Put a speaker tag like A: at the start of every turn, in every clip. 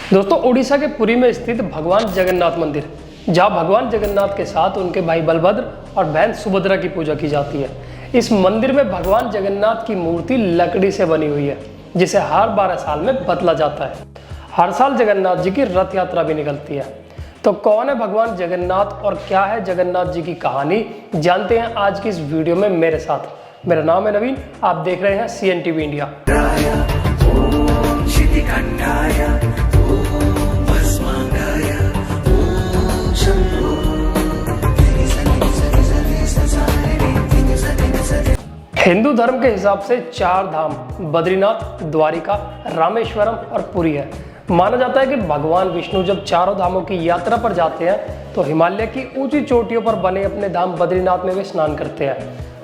A: दोस्तों, उड़ीसा के पुरी में स्थित भगवान जगन्नाथ मंदिर, जहां भगवान जगन्नाथ के साथ उनके भाई बलभद्र और बहन सुभद्रा की पूजा की जाती है। इस मंदिर में भगवान जगन्नाथ की मूर्ति लकड़ी से बनी हुई है, जिसे हर 12 साल में बदला जाता है। हर साल जगन्नाथ जी की रथ यात्रा भी निकलती है। तो कौन है भगवान जगन्नाथ और क्या है जगन्नाथ जी की कहानी, जानते हैं आज की इस वीडियो में मेरे साथ। मेरा नाम है नवीन, आप देख रहे हैं CNTV इंडिया। हिंदू धर्म के हिसाब से 4 धाम बद्रीनाथ, द्वारिका, रामेश्वरम और पुरी है। माना जाता है कि भगवान विष्णु जब चारों धामों की यात्रा पर जाते हैं तो हिमालय की ऊंची चोटियों पर बने अपने धाम बद्रीनाथ में वे स्नान करते हैं,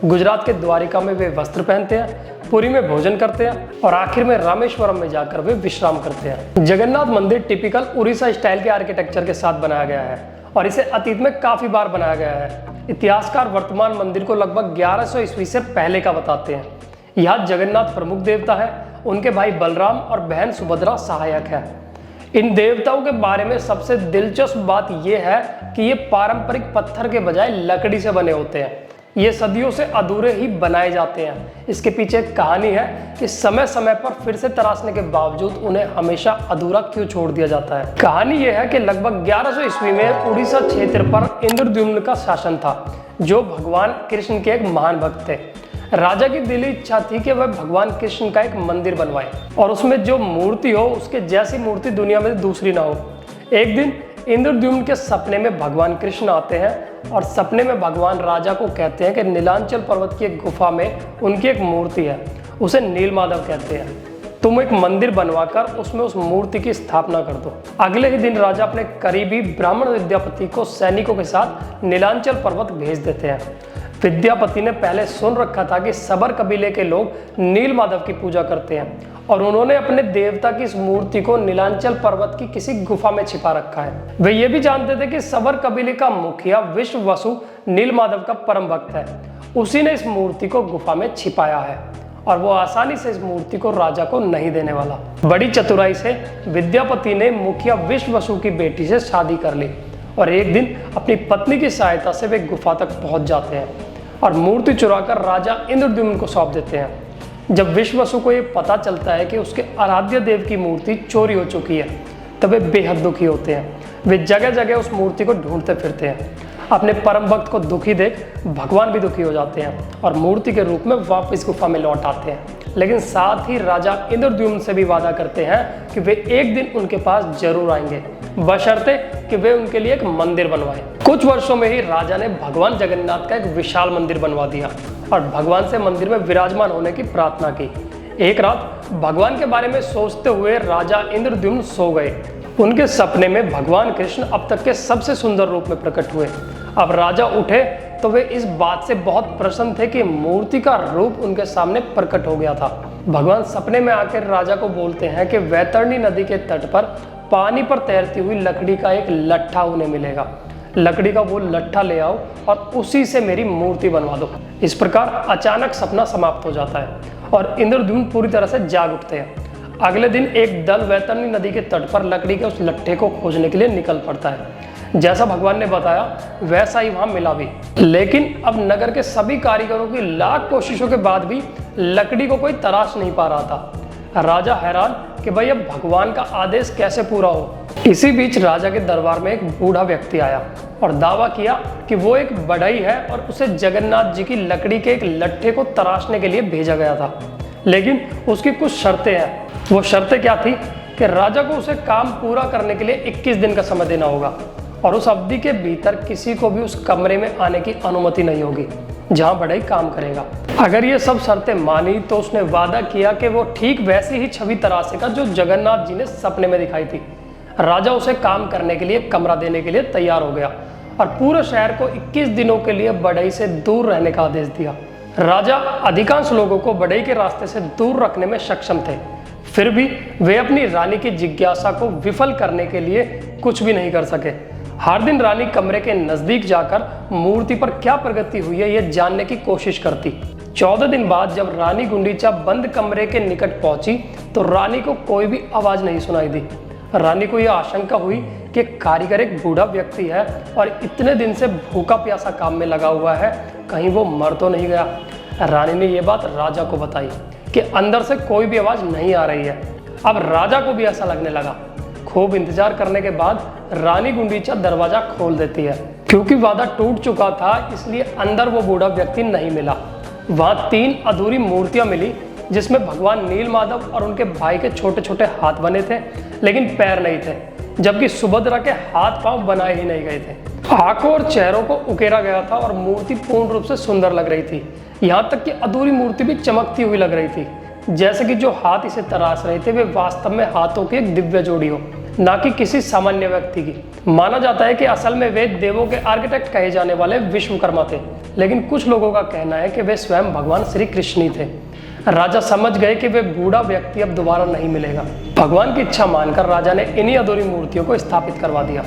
A: गुजरात के द्वारिका में वे वस्त्र पहनते हैं, पुरी में भोजन करते हैं और आखिर में रामेश्वरम में जाकर वे विश्राम करते हैं। जगन्नाथ मंदिर टिपिकल उड़ीसा स्टाइल के आर्किटेक्चर के साथ बनाया गया है और इसे अतीत में काफी बार बनाया गया है। इतिहासकार वर्तमान मंदिर को लगभग 1100 ईस्वी से पहले का बताते हैं। यहाँ जगन्नाथ प्रमुख देवता है, उनके भाई बलराम और बहन सुभद्रा सहायक है। इन देवताओं के बारे में सबसे दिलचस्प बात यह है कि ये पारंपरिक पत्थर के बजाय लकड़ी से बने होते हैं। ये सदियों से अधूरे ही बनाए जाते हैं। इसके पीछे एक कहानी है कि समय समय पर फिर से तराशने के बावजूद उन्हें हमेशा अधूरा क्यों छोड़ दिया जाता है। कहानी यह है कि लगभग 1100 ईस्वी में उड़ीसा क्षेत्र पर इंद्रद्युम्न का शासन था, जो भगवान कृष्ण के एक महान भक्त थे। राजा की दिली इच्छा थी कि वह भगवान कृष्ण का एक मंदिर बनवाए और उसमें जो मूर्ति हो उसके जैसी मूर्ति दुनिया में दूसरी ना हो। एक दिन इंद्रद्युम्न के सपने में भगवान कृष्ण आते हैं और सपने में भगवान राजा को कहते हैं कि नीलांचल पर्वत की एक गुफा में उनकी एक मूर्ति है, उसे नीलमाधव कहते हैं। तुम एक मंदिर बनवाकर उसमें उस मूर्ति की स्थापना कर दो। अगले ही दिन राजा अपने करीबी ब्राह्मण विद्यापति को सैनिकों के साथ नीलांचल पर्वत भेज देते हैं। विद्यापति ने पहले सुन रखा था कि सबर कबीले के लोग नीलमाधव की पूजा करते हैं और उन्होंने अपने देवता की इस मूर्ति को नीलांचल पर्वत की किसी गुफा में छिपा रखा है। वे ये भी जानते थे कि सबर कबीले का मुखिया विश्व वसु नीलमाधव का परम भक्त है। उसी ने इस मूर्ति को गुफा में छिपाया है और वो आसानी से इस मूर्ति को राजा को नहीं देने वाला। बड़ी चतुराई से विद्यापति ने मुखिया विश्व वसु की बेटी से शादी कर ली और एक दिन अपनी पत्नी की सहायता से वे गुफा तक पहुंच जाते हैं और मूर्ति चुराकर राजा इंद्रद्युम्न को सौंप देते हैं। जब विश्ववसु को ये पता चलता है कि उसके आराध्य देव की मूर्ति चोरी हो चुकी है, तब वे बेहद दुखी होते हैं। वे जगह जगह उस मूर्ति को ढूंढते फिरते हैं। अपने परम भक्त को दुखी देख भगवान भी दुखी हो जाते हैं और मूर्ति के रूप में वापस गुफा में लौट आते हैं। लेकिन साथ ही राजा इंद्रद्युम्न से भी वादा करते हैं कि वे एक दिन उनके पास जरूर आएंगे, बशर्ते कि वे उनके लिए एक मंदिर बनवाएं। कुछ वर्षों में ही राजा ने भगवान जगन्नाथ का एक विशाल मंदिर बनवा दिया और भगवान से मंदिर में विराजमान होने की प्रार्थना की। एक रात भगवान के बारे में सोचते हुए राजा इंद्रद्युम्न सो गए। उनके सपने में भगवान कृष्ण अब तक के सबसे सुंदर रूप में प्रकट हुए। अब राजा उठे तो वे इस बात से बहुत प्रसन्न थे कि मूर्ति का रूप उनके सामने प्रकट हो गया था। भगवान सपने में आकर राजा को बोलते हैं कि वैतरणी नदी के तट पर पानी पर तैरती हुई लकड़ी का एक लट्ठा उन्हें मिलेगा। लकड़ी का वो लट्ठा ले आओ और उसी से मेरी मूर्ति बनवा दो। इस प्रकार अचानक सपना समाप्त हो जाता है और इंद्रद्युम्न पूरी तरह से जाग उठते हैं। अगले दिन एक दल वैतरणी नदी के तट पर लकड़ी के उस लट्ठे को खोजने के लिए निकल पड़ता है। जैसा भगवान ने बताया वैसा ही वहां मिला भी, लेकिन अब नगर के सभी कारीगरों की लाख कोशिशों के बाद भी लकड़ी को कोई तराश नहीं पा रहा था। राजा हैरान कि भाई अब भगवान का आदेश कैसे पूरा हो। इसी बीच राजा के दरबार में एक बूढ़ा व्यक्ति आया और दावा किया कि वो एक बढ़ई है और उसे जगन्नाथ जी की लकड़ी के एक लट्ठे को तराशने के लिए भेजा गया था, लेकिन उसकी कुछ शर्तें हैं। वो शर्तें क्या थी कि राजा को उसे काम पूरा करने के लिए 21 दिन का समय देना होगा और उस अवधि के भीतर किसी को भी उस कमरे में आने की अनुमति नहीं होगी जहां बढ़ई काम करेगा। अगर ये सब शर्तें मानी तो उसने वादा किया कि वो ठीक वैसी ही छवि तराशेगा जो जगन्नाथ जी ने सपने में दिखाई थी। राजा उसे काम करने के लिए कमरा देने के लिए तैयार हो गया और पूरे शहर को 21 दिनों के लिए बढ़ई से दूर रहने का आदेश दिया। राजा अधिकांश लोगों को बढ़ई के रास्ते से दूर रखने में सक्षम थे, फिर भी वे अपनी रानी की जिज्ञासा को विफल करने के लिए कुछ भी नहीं कर सके। हर दिन रानी कमरे के नजदीक जाकर मूर्ति पर क्या प्रगति हुई है यह जानने की कोशिश करती। 14 दिन बाद जब रानी गुंडीचा बंद कमरे के निकट पहुंची तो रानी को कोई भी आवाज नहीं सुनाई दी। रानी को यह आशंका हुई कि कारीगर एक बूढ़ा व्यक्ति है और इतने दिन से भूखा प्यासा काम में लगा हुआ है, कहीं वो मर तो नहीं गया। रानी ने यह बात राजा को बताई कि अंदर से कोई भी आवाज़ नहीं आ रही है। अब राजा को भी ऐसा लगने लगा। खूब इंतजार करने के बाद रानी गुंडीचा दरवाजा खोल देती है। क्योंकि वादा टूट चुका था, इसलिए अंदर वो बूढ़ा व्यक्ति नहीं मिला। वहाँ 3 अधूरी मूर्तियाँ मिली, जिसमें भगवान नीलमाधव और उनके भाई के छोटे छोटे हाथ बने थे, लेकिन पैर नहीं थे, जबकि सुभद्रा के हाथ पांव बनाए ही नहीं गए थे। आंखों और चेहरों को उकेरा गया था और मूर्ति पूर्ण रूप से सुंदर लग रही थी। यहाँ तक कि अधूरी मूर्ति भी चमकती हुई लग रही थी, जैसे कि जो हाथ इसे तराश रहे थे वे वास्तव में हाथों की एक दिव्य जोड़ी हो, ना कि किसी सामान्य व्यक्ति की। माना जाता है कि असल में वे देवों के आर्किटेक्ट कहे जाने वाले विश्वकर्मा थे, लेकिन कुछ लोगों का कहना है कि वे स्वयं भगवान श्री कृष्ण ही थे। राजा समझ गए कि वे बूढ़ा व्यक्ति अब दोबारा नहीं मिलेगा। भगवान की इच्छा मानकर राजा ने इन्हीं अधूरी मूर्तियों को स्थापित करवा दिया।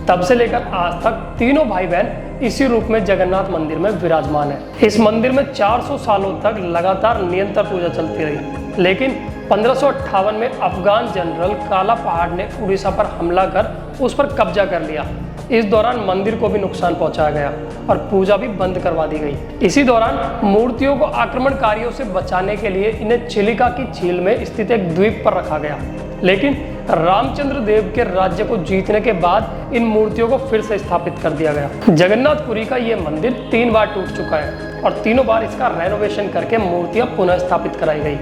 A: तब से लेकर आज तक तीनों भाई बहन इसी रूप में जगन्नाथ मंदिर में विराजमान है। इस मंदिर में 400 सालों तक लगातार निरंतर पूजा चलती रही, लेकिन 1558 में अफगान जनरल काला पहाड़ ने उड़ीसा पर हमला कर उस पर कब्जा कर लिया। इस दौरान मंदिर को भी नुकसान पहुंचाया गया और पूजा भी बंद करवा दी गई। इसी दौरान मूर्तियों को आक्रमणकारियों से बचाने के लिए इन्हें चिलिका की झील में स्थित एक द्वीप पर रखा गया, लेकिन रामचंद्र देव के राज्य को जीतने के बाद इन मूर्तियों को फिर से स्थापित कर दिया गया। जगन्नाथपुरी का ये मंदिर 3 बार टूट चुका है और तीनों बार इसका रेनोवेशन करके मूर्तियां पुनः स्थापित कराई गई।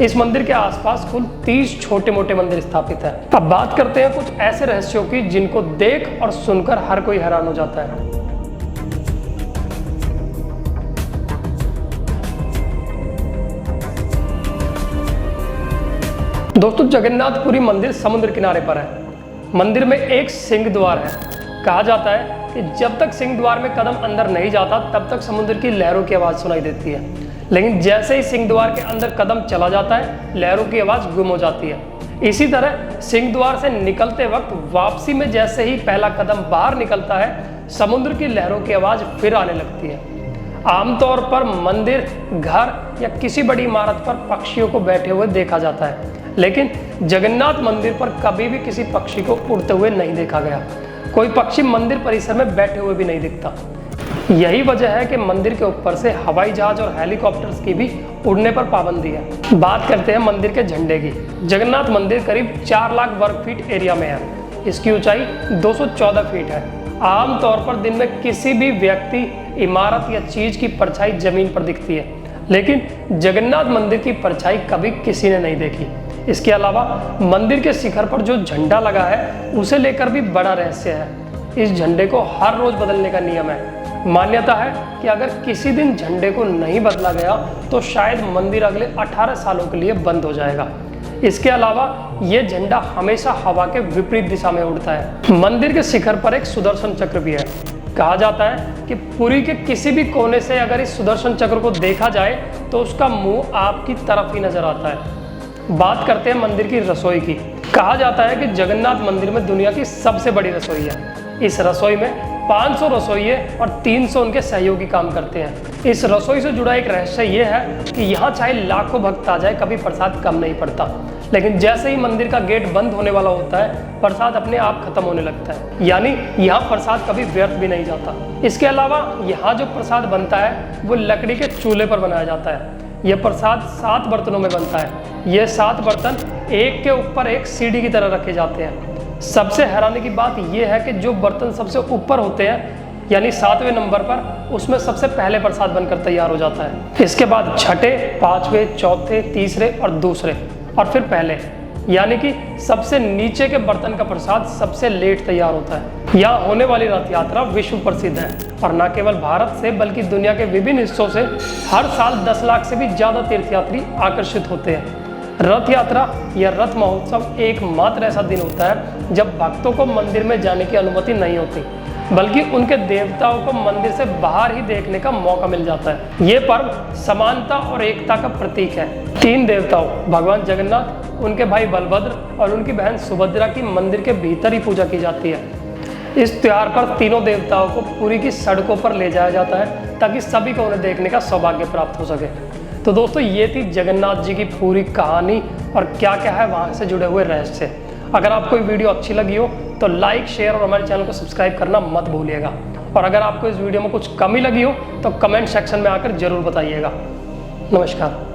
A: इस मंदिर के आसपास कुल 30 छोटे मोटे मंदिर स्थापित हैं। अब बात करते हैं कुछ ऐसे रहस्यों की जिनको देख और सुनकर हर कोई हैरान हो जाता है। दोस्तों, जगन्नाथपुरी मंदिर समुद्र किनारे पर है। मंदिर में एक सिंह द्वार है। कहा जाता है कि जब तक सिंह द्वार में कदम अंदर नहीं जाता तब तक समुद्र की लहरों की आवाज़ सुनाई देती है, लेकिन जैसे ही सिंह द्वार के अंदर कदम चला जाता है लहरों की आवाज़ गुम हो जाती है। इसी तरह सिंह द्वार से निकलते वक्त वापसी में जैसे ही पहला कदम बाहर निकलता है, समुद्र की लहरों की आवाज़ फिर आने लगती है। आमतौर पर मंदिर, घर या किसी बड़ी इमारत पर पक्षियों को बैठे हुए देखा जाता है, लेकिन जगन्नाथ मंदिर पर कभी भी किसी पक्षी को उड़ते हुए नहीं देखा गया। कोई पक्षी मंदिर परिसर में बैठे हुए भी नहीं दिखता। यही वजह है कि मंदिर के ऊपर से हवाई जहाज और हेलीकॉप्टर्स की भी उड़ने पर पाबंदी है। बात करते हैं मंदिर के झंडे की। जगन्नाथ मंदिर करीब 4 लाख वर्ग फीट एरिया में है। इसकी ऊंचाई 214 फीट है। आमतौर पर दिन में किसी भी व्यक्ति, इमारत या चीज की परछाई जमीन पर दिखती है, लेकिन जगन्नाथ मंदिर की परछाई कभी किसी ने नहीं देखी। इसके अलावा मंदिर के शिखर पर जो झंडा लगा है उसे लेकर भी बड़ा रहस्य है। इस झंडे को हर रोज बदलने का नियम है। मान्यता है कि अगर किसी दिन झंडे को नहीं बदला गया तो शायद मंदिर अगले 18 सालों के लिए बंद हो जाएगा। इसके अलावा ये झंडा हमेशा हवा के विपरीत दिशा में उड़ता है। मंदिर के शिखर पर एक सुदर्शन चक्र भी है। कहा जाता है कि पुरी के किसी भी कोने से अगर इस सुदर्शन चक्र को देखा जाए तो उसका मुंह आपकी तरफ ही नजर आता है। बात करते हैं मंदिर की रसोई की। कहा जाता है कि जगन्नाथ मंदिर में दुनिया की सबसे बड़ी रसोई है। इस रसोई में 500 रसोइये और 300 उनके सहयोगी काम करते हैं। इस रसोई से जुड़ा एक रहस्य ये है कि यहाँ चाहे लाखों भक्त आ जाए, कभी प्रसाद कम नहीं पड़ता। लेकिन जैसे ही मंदिर का गेट बंद होने वाला होता है, प्रसाद अपने आप खत्म होने लगता है, यानी यहाँ प्रसाद कभी व्यर्थ भी नहीं जाता। इसके अलावा यहाँ जो प्रसाद बनता है वो लकड़ी के चूल्हे पर बनाया जाता है। यह प्रसाद 7 बर्तनों में बनता है। ये 7 बर्तन एक के ऊपर एक सीढ़ी की तरह रखे जाते हैं। सबसे हैरानी की बात यह है कि जो बर्तन सबसे ऊपर होते हैं, यानी 7वें नंबर पर, उसमें सबसे पहले प्रसाद बनकर तैयार हो जाता है। इसके बाद छठे, 5वें, चौथे, तीसरे और दूसरे, और फिर पहले, यानी कि सबसे नीचे के बर्तन का प्रसाद सबसे लेट तैयार होता है। यहाँ होने वाली रथ यात्रा विश्व प्रसिद्ध है और न केवल भारत से बल्कि दुनिया के विभिन्न हिस्सों से हर साल 10 लाख से भी ज़्यादा तीर्थयात्री आकर्षित होते हैं। रथ यात्रा या रथ महोत्सव एकमात्र ऐसा दिन होता है जब भक्तों को मंदिर में जाने की अनुमति नहीं होती, बल्कि उनके देवताओं को मंदिर से बाहर ही देखने का मौका मिल जाता है। ये पर्व समानता और एकता का प्रतीक है। 3 देवताओं, भगवान जगन्नाथ, उनके भाई बलभद्र और उनकी बहन सुभद्रा की मंदिर के भीतर ही पूजा की जाती है। इस त्योहार पर तीनों देवताओं को पुरी की सड़कों पर ले जाया जाता है ताकि सभी को उन्हें देखने का सौभाग्य प्राप्त हो सके। तो दोस्तों, ये थी जगन्नाथ जी की पूरी कहानी और क्या क्या है वहाँ से जुड़े हुए रहस्य। अगर आपको ये वीडियो अच्छी लगी हो तो लाइक, शेयर और हमारे चैनल को सब्सक्राइब करना मत भूलिएगा। और अगर आपको इस वीडियो में कुछ कमी लगी हो तो कमेंट सेक्शन में आकर जरूर बताइएगा। नमस्कार।